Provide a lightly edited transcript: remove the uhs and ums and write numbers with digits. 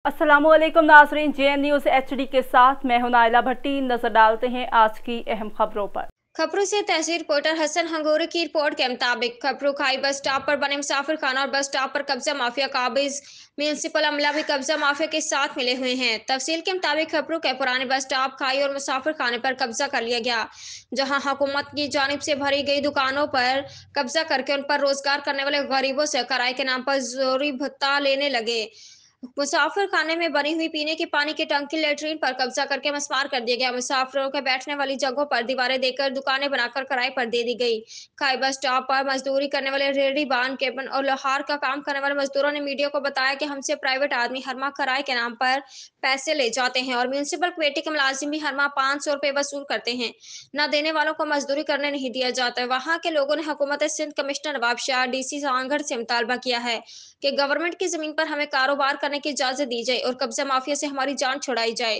अस्सलामुअलैकुम नाज़रीन, JN news HD के साथ मैं हूं नाइला भट्टी। नजर डालते हैं आज की अहम खबरों पर। खबरों से तहसील रिपोर्टर हसन हंगोरी की रिपोर्ट के मुताबिक खबरों खाई बस स्टॉप पर बने मुसाफिर खाना और बस स्टॉप पर कब्जा माफिया काबिज। म्यूनसिपल अमला भी कब्जा माफिया के साथ मिले हुए हैं। तफसील के मुताबिक खबरों के पुराने बस स्टॉप खाई और मुसाफिर खाने पर कब्जा कर लिया गया, जहां हुकूमत की जानिब से भरी गई दुकानों पर कब्जा करके उन पर रोजगार करने वाले गरीबों से किराए के नाम पर जोरी भत्ता लेने लगे। मुसाफिर खाने में बनी हुई पीने के पानी की टंकी लेटरिन पर कब्जा करके मस्मार कर दिया गया। मुसाफिरों के बैठने वाली जगहों पर दीवारें देकर दुकानें बनाकर किराए पर दे दी गई। खाई बस स्टॉप पर मजदूरी करने वाले रेहड़ी बांध केबन और लोहार का काम करने वाले मजदूरों ने मीडिया को बताया कि हमसे प्राइवेट आदमी हर माह किराए के नाम पर पैसे ले जाते हैं और म्यूनसिपल कमेटी के मुलाजिम भी हर माह 500 रुपये वसूल करते हैं। न देने वालों को मजदूरी करने नहीं दिया जाता है। वहां के लोगों ने हुकूमत सिंध कमिश्नर नवाब शाह डीसी सांगढ़ से मुतालबा किया है कि गवर्नमेंट की जमीन पर हमें कारोबार करने की इजाजत दी जाए और कब्जा माफिया से हमारी जान छुड़ाई जाए।